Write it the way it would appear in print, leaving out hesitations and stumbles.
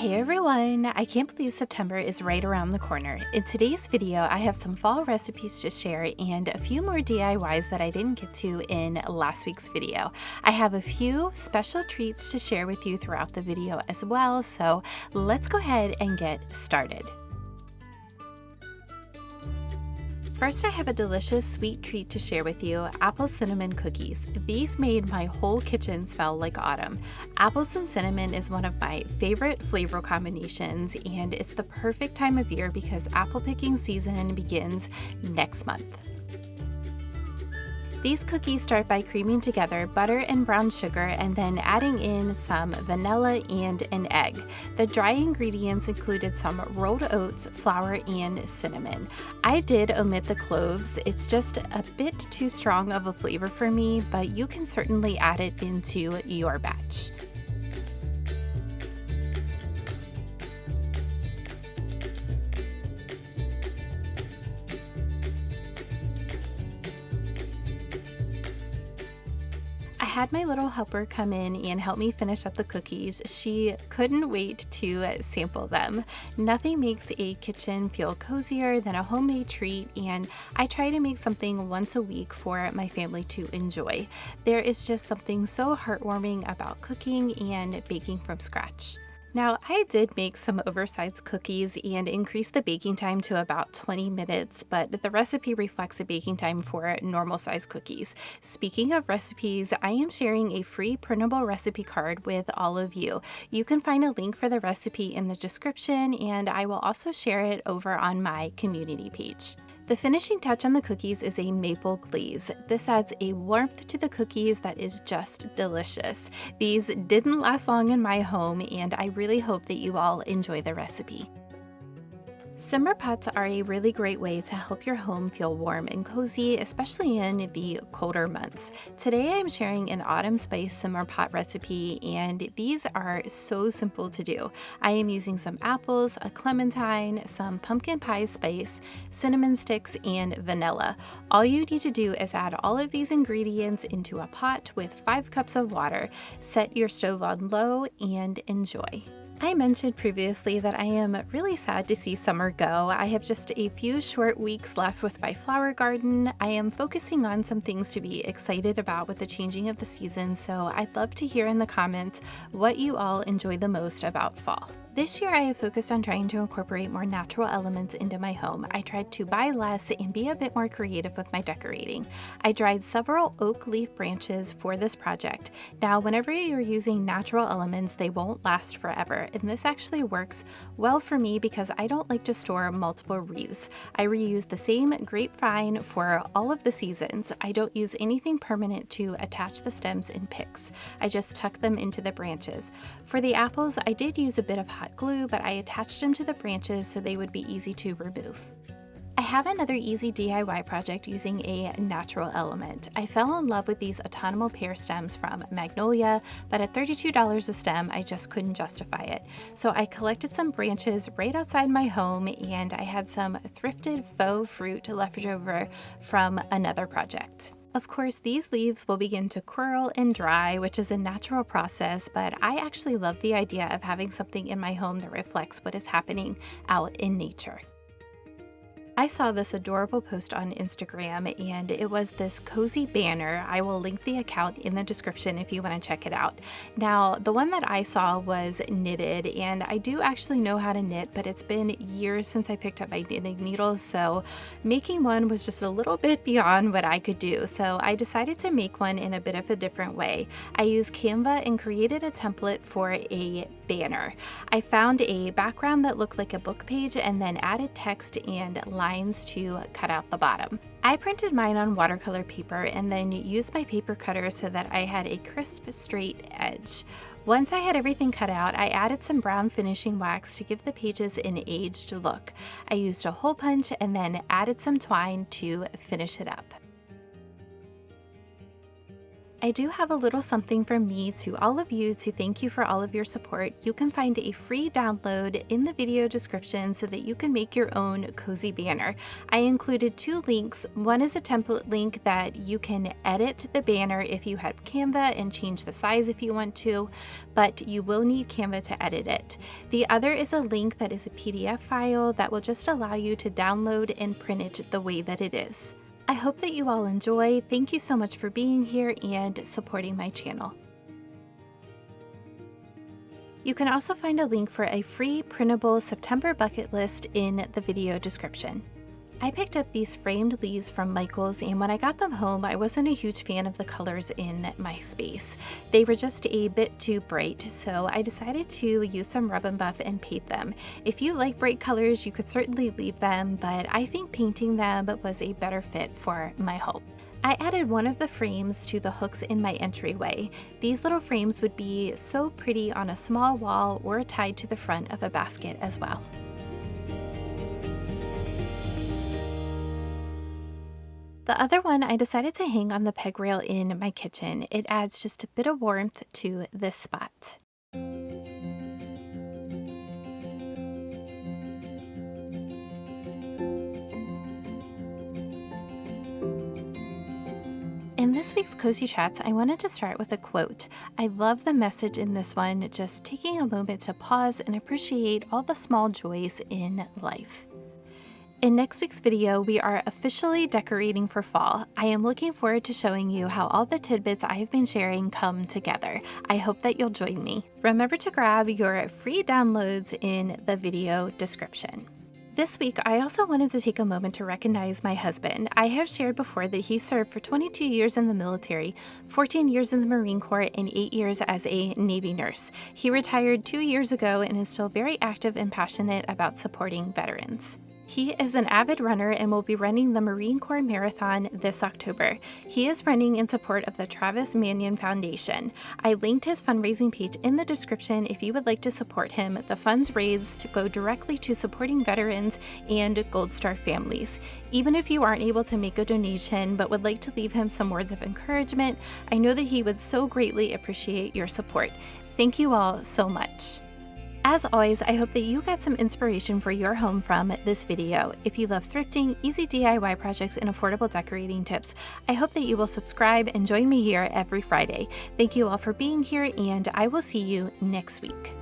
Hey everyone! I can't believe September is right around the corner. In today's video, I have some fall recipes to share and a few more DIYs that I didn't get to in last week's video. I have a few special treats to share with you throughout the video as well, so let's go ahead and get started. First, I have a delicious sweet treat to share with you, apple cinnamon cookies. These made my whole kitchen smell like autumn. Apples and cinnamon is one of my favorite flavor combinations, and it's the perfect time of year because apple picking season begins next month. These cookies start by creaming together butter and brown sugar and then adding in some vanilla and an egg. The dry ingredients included some rolled oats, flour, and cinnamon. I did omit the cloves. It's just a bit too strong of a flavor for me, but you can certainly add it into your batch. I had my little helper come in and help me finish up the cookies. She couldn't wait to sample them. Nothing makes a kitchen feel cozier than a homemade treat, and I try to make something once a week for my family to enjoy. There is just something so heartwarming about cooking and baking from scratch. Now, I did make some oversized cookies and increased the baking time to about 20 minutes, but the recipe reflects a baking time for normal size cookies. Speaking of recipes, I am sharing a free printable recipe card with all of you. You can find a link for the recipe in the description, and I will also share it over on my community page. The finishing touch on the cookies is a maple glaze. This adds a warmth to the cookies that is just delicious. These didn't last long in my home, and I really hope that you all enjoy the recipe. Simmer pots are a really great way to help your home feel warm and cozy, especially in the colder months. Today I'm sharing an autumn spice simmer pot recipe, and these are so simple to do. I am using some apples, a clementine, some pumpkin pie spice, cinnamon sticks, and vanilla. All you need to do is add all of these ingredients into a pot with 5 cups of water. Set your stove on low and enjoy. I mentioned previously that I am really sad to see summer go. I have just a few short weeks left with my flower garden. I am focusing on some things to be excited about with the changing of the season, so I'd love to hear in the comments what you all enjoy the most about fall. This year I have focused on trying to incorporate more natural elements into my home. I tried to buy less and be a bit more creative with my decorating. I dried several oak leaf branches for this project. Now, whenever you're using natural elements, they won't last forever, and this actually works well for me because I don't like to store multiple wreaths. I reuse the same grapevine for all of the seasons. I don't use anything permanent to attach the stems and picks. I just tuck them into the branches. For the apples, I did use a bit of hot glue, but I attached them to the branches so they would be easy to remove. I have another easy DIY project using a natural element. I fell in love with these autumnal pear stems from Magnolia, but at $32 a stem, I just couldn't justify it. So I collected some branches right outside my home, and I had some thrifted faux fruit left over from another project. Of course, these leaves will begin to curl and dry, which is a natural process, but I actually love the idea of having something in my home that reflects what is happening out in nature. I saw this adorable post on Instagram, and it was this cozy banner. I will link the account in the description if you want to check it out. Now, the one that I saw was knitted, and I do actually know how to knit, but it's been years since I picked up my knitting needles, so making one was just a little bit beyond what I could do. So I decided to make one in a bit of a different way. I used Canva and created a template for a banner. I found a background that looked like a book page and then added text and lines to cut out the bottom. I printed mine on watercolor paper and then used my paper cutter so that I had a crisp, straight edge. Once I had everything cut out, I added some brown finishing wax to give the pages an aged look. I used a hole punch and then added some twine to finish it up. I do have a little something from me to all of you to thank you for all of your support. You can find a free download in the video description so that you can make your own cozy banner. I included 2 links. One is a template link that you can edit the banner if you have Canva and change the size if you want to, but you will need Canva to edit it. The other is a link that is a PDF file that will just allow you to download and print it the way that it is. I hope that you all enjoy. Thank you so much for being here and supporting my channel. You can also find a link for a free printable September bucket list in the video description. I picked up these framed leaves from Michael's, and when I got them home, I wasn't a huge fan of the colors in my space. They were just a bit too bright, so I decided to use some Rub and Buff and paint them. If you like bright colors, you could certainly leave them, but I think painting them was a better fit for my home. I added one of the frames to the hooks in my entryway. These little frames would be so pretty on a small wall or tied to the front of a basket as well. The other one I decided to hang on the peg rail in my kitchen. It adds just a bit of warmth to this spot. In this week's Cozy Chats, I wanted to start with a quote. I love the message in this one, just taking a moment to pause and appreciate all the small joys in life. In next week's video, we are officially decorating for fall. I am looking forward to showing you how all the tidbits I have been sharing come together. I hope that you'll join me. Remember to grab your free downloads in the video description. This week, I also wanted to take a moment to recognize my husband. I have shared before that he served for 22 years in the military, 14 years in the Marine Corps, and 8 years as a Navy nurse. He retired 2 years ago and is still very active and passionate about supporting veterans. He is an avid runner and will be running the Marine Corps Marathon this October. He is running in support of the Travis Manion Foundation. I linked his fundraising page in the description if you would like to support him. The funds raised go directly to supporting veterans and Gold Star families. Even if you aren't able to make a donation but would like to leave him some words of encouragement, I know that he would so greatly appreciate your support. Thank you all so much. As always, I hope that you got some inspiration for your home from this video. If you love thrifting, easy DIY projects, and affordable decorating tips, I hope that you will subscribe and join me here every Friday. Thank you all for being here, and I will see you next week.